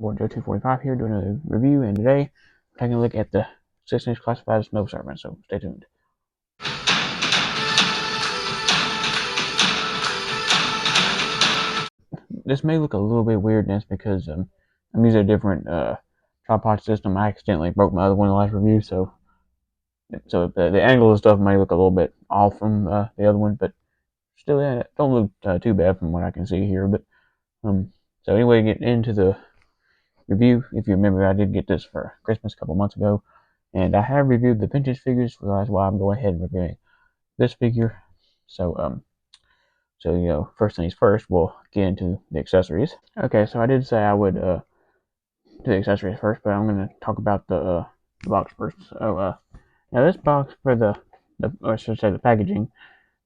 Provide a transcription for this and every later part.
Board Joe 245 here doing a review, and today I'm taking a look at the 6-inch Classified Snow Serpent, so stay tuned. This may look a little bit weird, and that's because I'm using a different tripod system. I accidentally broke my other one in the last review, so the angle and stuff may look a little bit off from the other one, but still, yeah, it don't look too bad from what I can see here. But so anyway, get into the review. If you remember, I did get this for Christmas a couple months ago, and I have reviewed the vintage figures, so that's why I'm going ahead and reviewing this figure. So first things first, we'll get into the accessories. Okay, so I did say I would do the accessories first, but I'm going to talk about the box first. So now this box for or I should say the packaging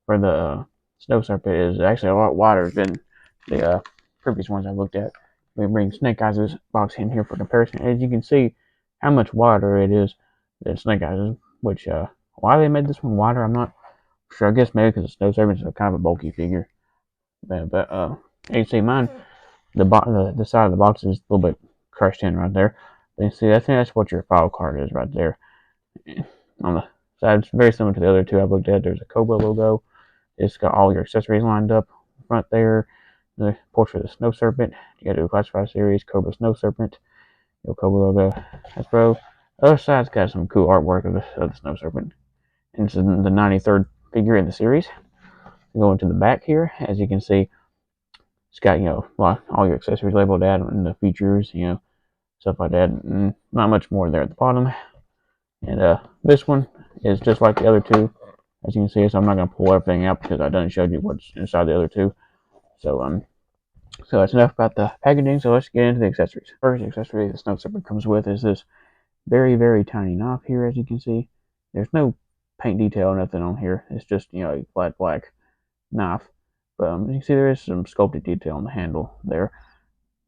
for the Snow Serpent is actually a lot wider than the previous ones I looked at. We bring Snake Eyes' box in here for comparison. As you can see how much wider it is than Snake Eyes', which why they made this one wider, I'm not sure. I guess maybe because the Snow Serpent is kind of a bulky figure. But you can see mine, the side of the box is a little bit crushed in right there. But you see, I think that's what your file card is right there. On the side, it's very similar to the other two I've looked at. There's a Cobra logo. It's got all your accessories lined up front there. The portrait of the Snow Serpent. You got to do a Classified series, Cobra Snow Serpent. Your Cobra logo. That's bro. The other side's got some cool artwork of the Snow Serpent. And it's the 93rd figure in the series. Going to the back here, as you can see, it's got, all your accessories labeled out and the features, stuff like that. And not much more there at the bottom. And this one is just like the other two, as you can see. So I'm not going to pull everything out because I done showed you what's inside the other two. So that's enough about the packaging. So let's get into the accessories. First accessory the Snow Serpent comes with is this very, very tiny knife here, as you can see. There's no paint detail or nothing on here. It's just, a flat black knife. But you can see there is some sculpted detail on the handle there.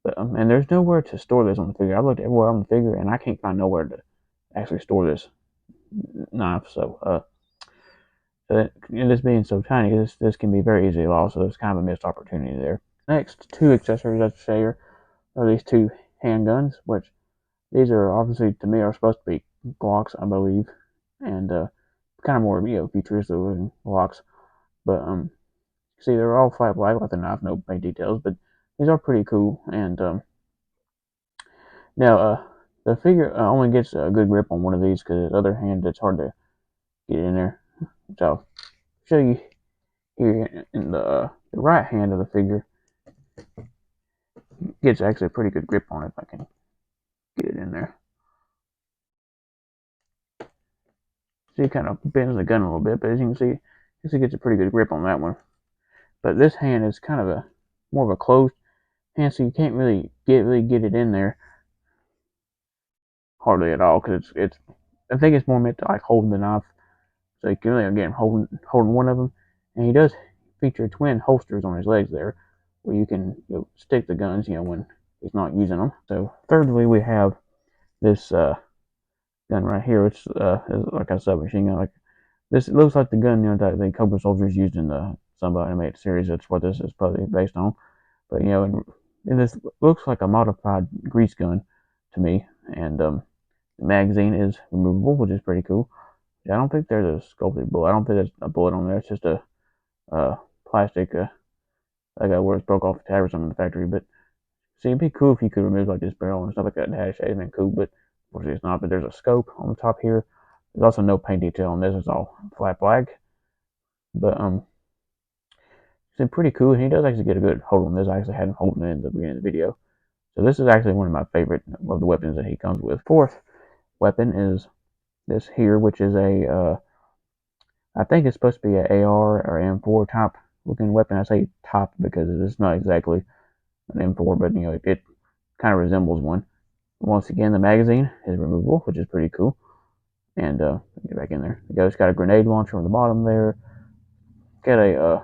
But and there's nowhere to store this on the figure. I looked everywhere on the figure and I can't find nowhere to actually store this knife. So this being so tiny, this can be very easily lost. So there's kind of a missed opportunity there. Next, two accessories I'd say are these two handguns, which these are obviously to me are supposed to be Glocks, I believe, and kind of more futuristic looking Glocks. But see, they're all flat black like the knife, no paint details, but these are pretty cool. And now the figure only gets a good grip on one of these because the other hand it's hard to get in there. So I'll show you here in the right hand of the figure gets actually a pretty good grip on it if I can get it in there. See, it kind of bends the gun a little bit, but as you can see, it gets a pretty good grip on that one. But this hand is kind of more of a closed hand, so you can't really get it in there hardly at all because it's I think it's more meant to like hold the knife, so you can really again holding one of them, and he does feature twin holsters on his legs there, where you can stick the guns when he's not using them. So thirdly, we have this gun right here, which is like a submachine gun. Like this, it looks like the gun that the Cobra soldiers used in the Samba animated series. That's what this is probably based on. But and this looks like a modified grease gun to me, and the magazine is removable, which is pretty cool. I don't think there's a sculpted bullet. I don't think there's a bullet on there. It's just a plastic, like where it's broke off the tab or something in the factory. But see, it'd be cool if you could remove like this barrel and stuff like that. Dash, it'd been cool, but unfortunately it's not. But there's a scope on the top here. There's also no paint detail on this. It's all flat black. But it's pretty cool. And he does actually get a good hold on this. I actually had him holding it in the beginning of the video. So this is actually one of my favorite of the weapons that he comes with. Fourth weapon is this here, which is I think it's supposed to be an AR or M4 type looking weapon. I say type because it's not exactly an M4, but it kind of resembles one. Once again, the magazine is removable, which is pretty cool. And get back in there. It's got a grenade launcher on the bottom there. Got a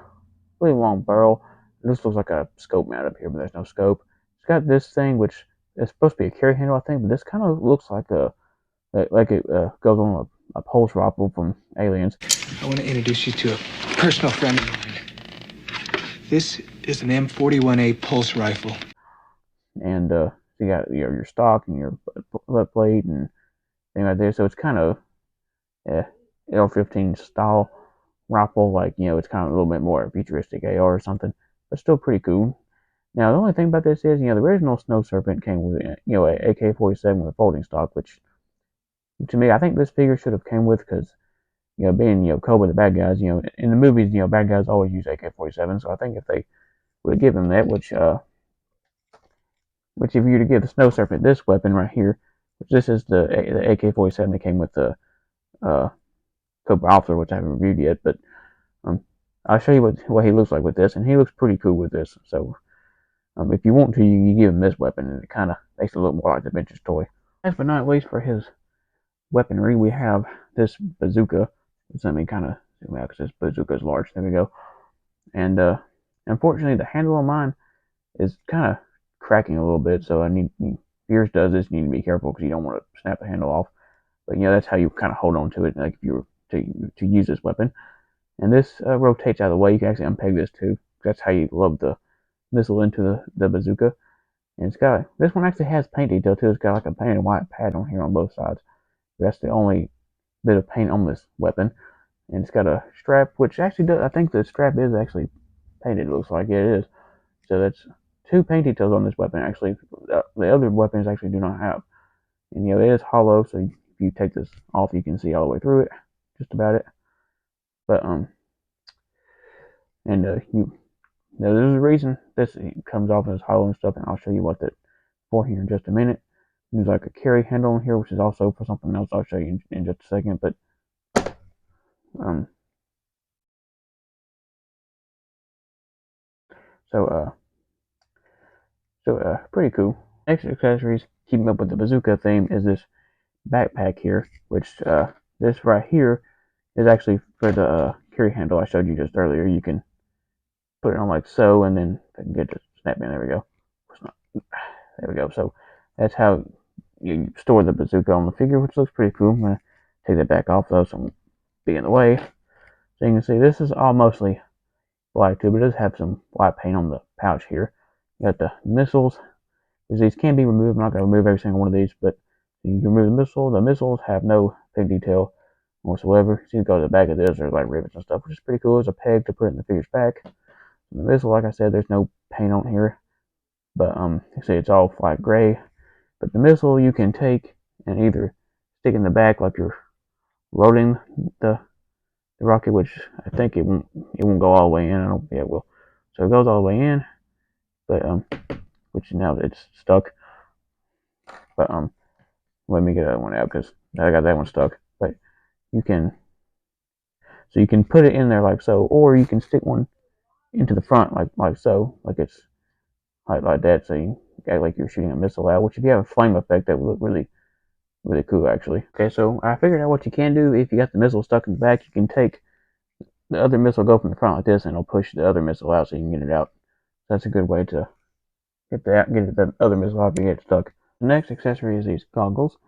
really long barrel. This looks like a scope mount up here, but there's no scope. It's got this thing, which is supposed to be a carry handle, I think, but this kind of looks like it goes on a pulse rifle from Aliens. I want to introduce you to a personal friend of mine. This is an M41A pulse rifle. And you got your stock and your butt plate and thing like this. So it's kind of L15 style rifle, like it's kind of a little bit more futuristic AR or something, but still pretty cool. Now the only thing about this is the original Snow Serpent came with a AK-47 with a folding stock, which to me I think this figure should have came with because being Cobra the bad guys, in the movies bad guys always use AK-47, so I think if they would give him that, which if you were to give the Snow Serpent this weapon right here, which this is the AK-47 that came with the uh, Cobra Officer, which I haven't reviewed yet, but um, I'll show you what he looks like with this, and he looks pretty cool with this. So if you want to, you give him this weapon, and it kind of makes it look more like the vintage toy. Last but not least, for his weaponry, we have this bazooka. Let me kind of zoom out because this bazooka is large. There we go. And unfortunately, the handle on mine is kind of cracking a little bit, so yours does this. You need to be careful because you don't want to snap the handle off. But that's how you kind of hold on to it, like if you were to use this weapon. And this rotates out of the way. You can actually unpeg this too. That's how you load the missile into the bazooka. And it's got this one actually has paint detail too. It's got like a painted white pad on here on both sides. That's the only bit of paint on this weapon. And it's got a strap, which actually does. I think the strap is actually painted. It looks like it is. So that's two paint details on this weapon. Actually, the other weapons actually do not have. And it is hollow, so if you take this off, you can see all the way through it, just about it. But and there's a reason this comes off as hollow and stuff, and I'll show you what that's for here in just a minute. There's like a carry handle in here, which is also for something else. I'll show you in just a second. But um, so pretty cool. Next accessories, keeping up with the bazooka theme, is this backpack here, which this right here is actually for the carry handle I showed you just earlier. You can put it on like so, and then if I can get it to snap in, there we go. There we go. So that's how you store the bazooka on the figure, which looks pretty cool. I'm gonna take that back off though, so I won't be in the way. So you can see this is all mostly black too, but it does have some white paint on the pouch here. You got the missiles. These can be removed. I'm not gonna remove every single one of these, but you can remove the missile. The missiles have no peg detail whatsoever. So you go to the back of this, there's like rivets and stuff, which is pretty cool. There's a peg to put in the figure's back. The missile, like I said, there's no paint on here, but you see it's all flat gray. But the missile you can take and either stick in the back like you're loading the rocket, which I think it won't go all the way in. I don't. Yeah, it will. So it goes all the way in, but which now it's stuck. But let me get that one out because I got that one stuck. But you can put it in there like so, or you can stick one into the front like so, like it's like that. So you act like you're shooting a missile out. Which if you have a flame effect, that would look really cool actually. Okay, so I figured out what you can do if you got the missile stuck in the back. You can take the other missile, go from the front like this, and it'll push the other missile out so you can get it out. That's a good way to get the other missile out if you get stuck. The next accessory is these goggles,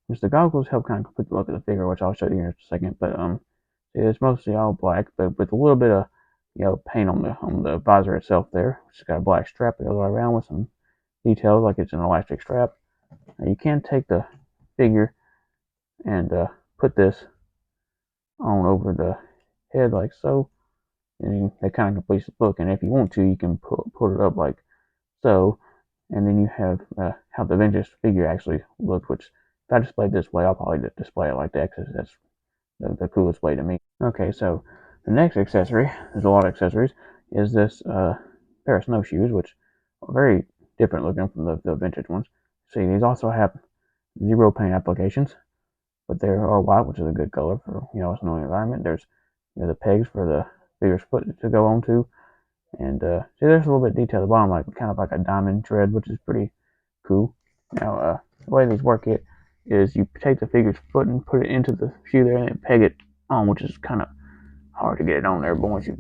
which the goggles help kind of complete the look of the figure, which I'll show you in just a second. But it's mostly all black, but with a little bit of paint on the visor itself there. It's got a black strap that goes all around with some details like it's an elastic strap. Now you can take the figure and put this on over the head like so, and that kind of completes the look. And if you want to, you can put it up like so, and then you have how the vintage figure actually looks. Which if I display it this way, I'll probably display it like that because that's the coolest way to me. Okay, so the next accessory, there's a lot of accessories, is this pair of snowshoes, which are very different looking from the vintage ones. See, these also have zero paint applications, but they are white, which is a good color for a snowy environment. There's the pegs for the figure's foot to go onto, and see, there's a little bit of detail at the bottom, like kind of like a diamond tread, which is pretty cool. Now, the way these work is you take the figure's foot and put it into the shoe there, and then peg it on, which is kind of hard to get it on there, but once you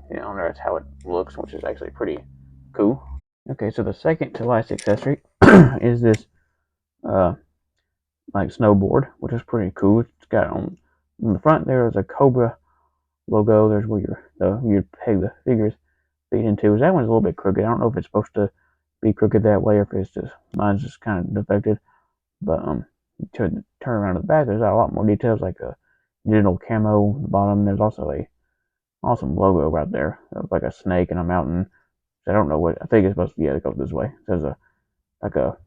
get it on there, that's how it looks, which is actually pretty cool. Okay, so the second to last accessory is this like snowboard, which is pretty cool. It's got on the front there is a Cobra logo. There's where you peg the figure's feet into. That one's a little bit crooked. I don't know if it's supposed to be crooked that way, or if it's just mine's just kind of defected. But you turn around to the back, there's a lot more details, like a digital camo at the bottom. There's also a awesome logo right there, like a snake and a mountain. I don't know what I think it's supposed to be. Yeah, it goes this way. It says like a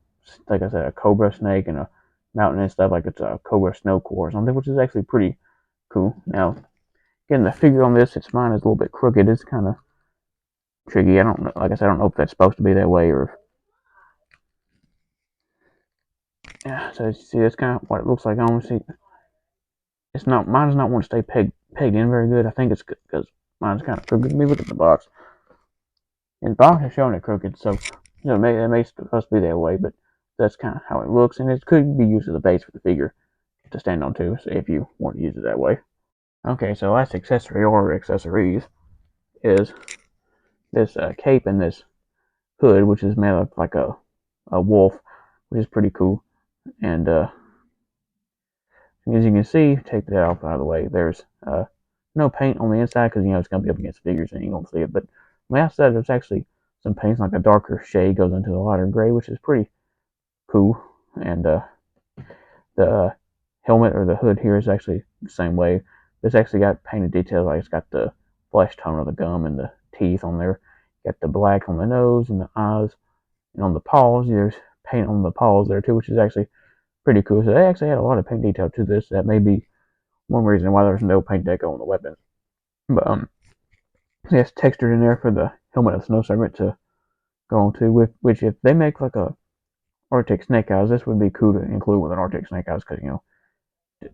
like I said, a cobra snake and a mountain and stuff, like it's a cobra snow core or something, which is actually pretty cool. Now, again, the figure on this, its mine is a little bit crooked. It's kind of tricky. I don't know. Like I said, I don't know if that's supposed to be that way or. Yeah. So you see, that's kind of what it looks like. I don't see. It's not mine. Does not want to stay pegged in very good. I think it's because mine's kind of crooked. Let me look at the box. And the box is showing it crooked, so it may supposed to be that way, but that's kind of how it looks, and it could be used as a base for the figure to stand on too, so if you want to use it that way. Okay, so last accessory or accessories is this cape and this hood, which is made up like a wolf, which is pretty cool. And as you can see, take that off out of the way. There's no paint on the inside because it's gonna be up against figures and you won't see it. But on the outside, there's actually some paint, like a darker shade goes into the lighter gray, which is pretty cool. And the helmet or the hood here is actually the same way. It's actually got painted details, like it's got the flesh tone of the gum and the teeth on there. Got the black on the nose and the eyes, and on the paws, there's paint on the paws there too, which is actually pretty cool. So they actually had a lot of paint detail to this. That may be one reason why there's no paint deco on the weapon. But it's textured in there for the helmet of the Snow Serpent to go on to. With which, if they make like a Arctic Snake Eyes, this would be cool to include with an Arctic Snake Eyes because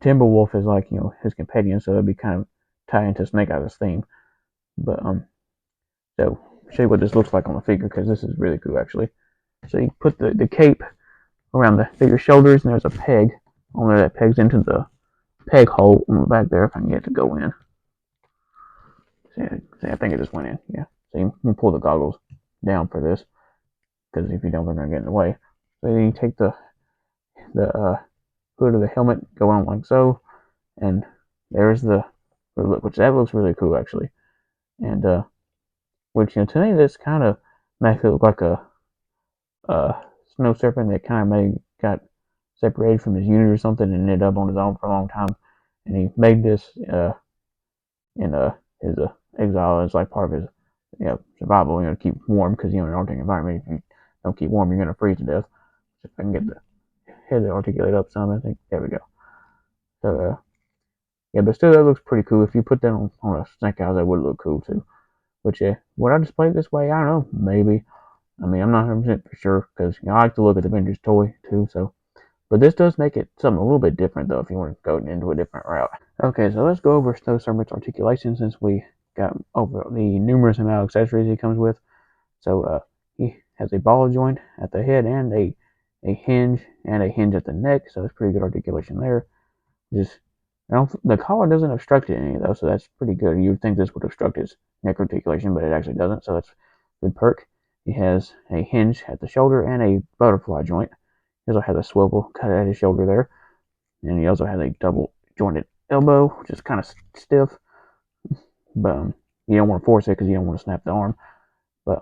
Timberwolf is like his companion, so it'd be kind of tie into Snake Eyes' theme. But so show you what this looks like on the figure because this is really cool actually. So you put the cape around the figure's shoulders, and there's a peg on there that pegs into the peg hole on the back there. If I can get it to go in, see, I think it just went in. Yeah. So you can pull the goggles down for this because if you don't, they're gonna get in the way. So you take the hood of the helmet, go on like so, and there's the which that looks really cool actually. And which to me this kind of makes it look like a snow serpent that kind of maybe got separated from his unit or something and ended up on his own for a long time. And he made this in his exile as like part of his survival. To keep warm because in an Arctic environment, if you don't keep warm, you're gonna freeze to death. If I can get the head to articulate up some, I think there we go. So yeah, but still that looks pretty cool. If you put that on a snake eyes, that would look cool too. But yeah, would I display it this way? I don't know. Maybe. I mean, I'm not 100% for sure because I like to look at the vintage toy too. So, but this does make it something a little bit different though. If you want to go into a different route. Okay, so let's go over Snow Serpent's articulation since we got over the numerous amount of accessories he comes with. So he has a ball joint at the head and a hinge and a hinge at the neck. So it's pretty good articulation there. Just the collar doesn't obstruct it any though, so that's pretty good. You would think this would obstruct his neck articulation, but it actually doesn't. So that's a good perk. He has a hinge at the shoulder and a butterfly joint. He also has a swivel cut at his shoulder there, and he also has a double jointed elbow, which is kind of stiff, but you don't want to force it because you don't want to snap the arm. But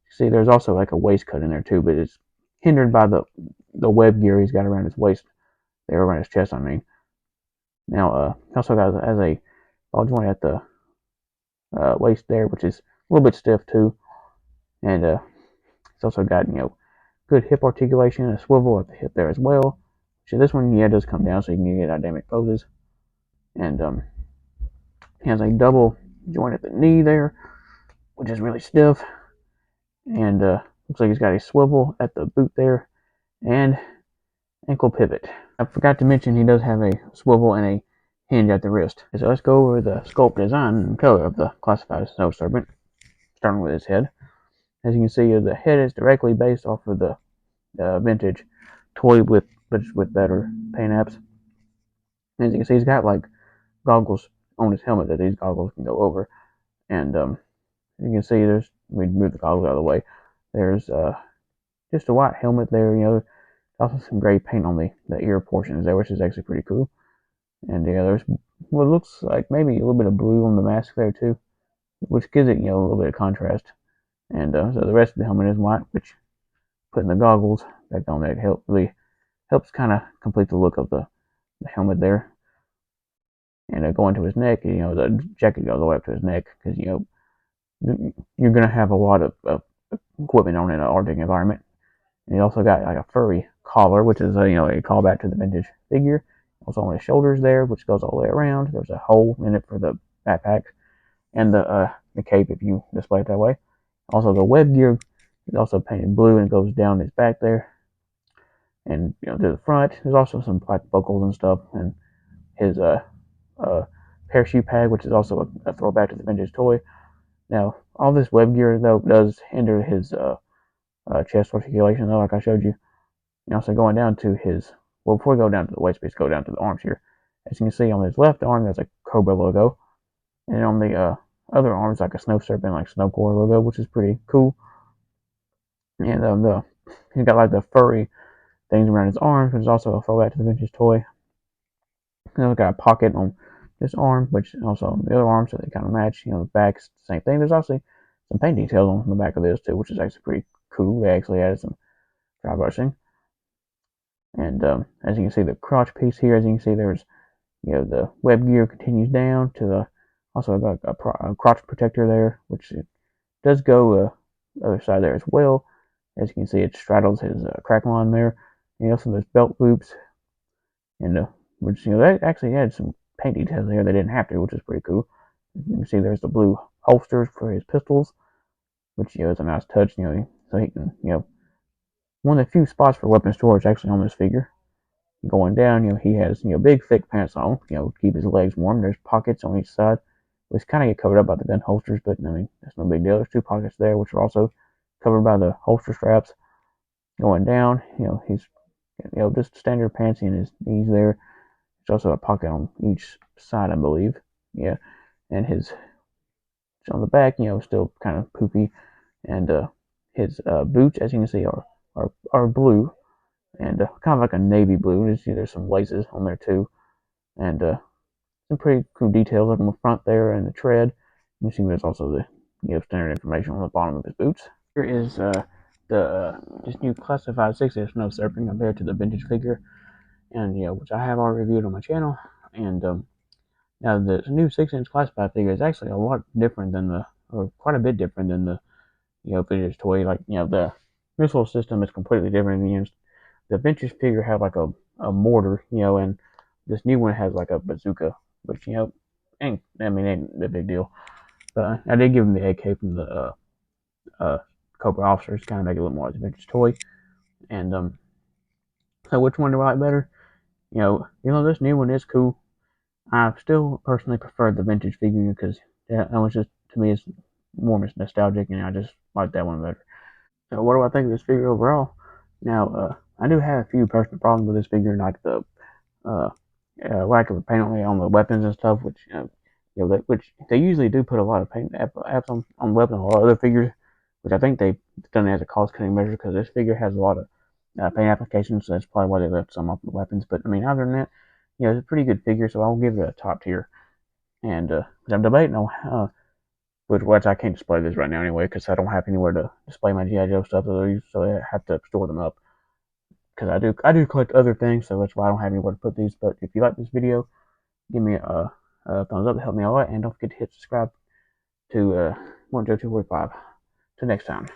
see, there's also like a waist cut in there too, but it's hindered by the web gear he's got around his waist, there around his chest. I mean, now he also has a ball joint at the waist there, which is a little bit stiff too, and it's also got good hip articulation, a swivel at the hip there as well. So this one, yeah, does come down so you can get dynamic poses, and he has a double joint at the knee there, which is really stiff, and looks like he's got a swivel at the boot there, and ankle pivot. I forgot to mention he does have a swivel and a hinge at the wrist. So let's go over the sculpt design and color of the Classified Snow Serpent, starting with his head. As you can see, the head is directly based off of the vintage toy but with better paint apps. As you can see, he's got like goggles on his helmet that these goggles can go over. And you can see we move the goggles out of the way. There's just a white helmet there, also some gray paint on the ear portions there, which is actually pretty cool. And yeah, there's what looks like maybe a little bit of blue on the mask there too, which gives it a little bit of contrast. And so the rest of the helmet is white, which putting the goggles back on there really helps kind of complete the look of the helmet there. And going to his neck, the jacket goes all the way up to his neck because you're gonna have a lot of equipment on in an Arctic environment. And he also got like a furry collar, which is a callback to the vintage figure. Also on his shoulders there, which goes all the way around. There's a hole in it for the backpack and the cape if you display it that way. Also the web gear is also painted blue and goes down his back there. And to the front, there's also some black buckles and stuff, and his parachute pad, which is also a throwback to the vintage toy. Now, all this web gear though does hinder his chest articulation, though, like I showed you. And also going down to his, well, before we go down to the waist piece, go down to the arms here. As you can see on his left arm, there's a Cobra logo, and on the other arm is like a Snow Serpent, like Snowcore logo, which is pretty cool. And he's got like the furry things around his arms, which is also a throwback to the vintage toy. And we've got a pocket on this arm, which also on the other arm, so they kind of match. The back's the same thing. There's also some paint details on the back of this too, which is actually pretty cool. They actually added some dry brushing. And as you can see, the crotch piece here, as you can see, there's the web gear continues down to the also got a crotch protector there, which it does go the other side there as well. As you can see, it straddles his crack line there. And also there's belt loops, and which they actually had some paint details there. They didn't have to, which is pretty cool. You can see there's the blue holsters for his pistols, which is a nice touch. So he can one of the few spots for weapon storage actually on this figure. Going down, he has big thick pants on, to keep his legs warm. There's pockets on each side, which kind of get covered up by the gun holsters, but I mean that's no big deal. There's two pockets there, which are also covered by the holster straps. Going down, he's just standard pants in his knees there. There's also a pocket on each side, I believe. Yeah, and his on the back, still kind of poofy, and his boots, as you can see, are blue and kind of like a navy blue. There's some laces on there too, and some pretty cool details up on the front there and the tread. You see there's also the standard information on the bottom of his boots. Here is the this new Classified 6-inch Snow Serpent compared to the vintage figure, and which I have already reviewed on my channel. And now the new 6-inch Classified figure is actually a lot different than or quite a bit different than the vintage toy. Like the missile system is completely different. The vintage figure had like a mortar, and this new one has like a bazooka, which ain't the big deal. But I did give him the AK from the uh, Cobra officers, kind of make it a little more like a vintage toy. And so which one do I like better? This new one is cool. I still personally prefer the vintage figure because that was just to me it's more nostalgic, and I just like that one better. So what do I think of this figure overall? Now I do have a few personal problems with this figure, like the uh, lack of paint on the weapons and stuff, which which they usually do put a lot of paint apps on weapons and a lot of other figures, which I think they've done it as a cost cutting measure because this figure has a lot of paint applications, so that's probably why they left some off the weapons. But I mean, other than that, it's a pretty good figure, so I'll give it a top tier. And I'm debating on which I can't display this right now anyway because I don't have anywhere to display my GI Joe stuff, so I have to store them up because I do collect other things, so that's why I don't have anywhere to put these. But if you like this video, give me a thumbs up to help me a lot, and don't forget to hit subscribe to Joe 245. Till next time.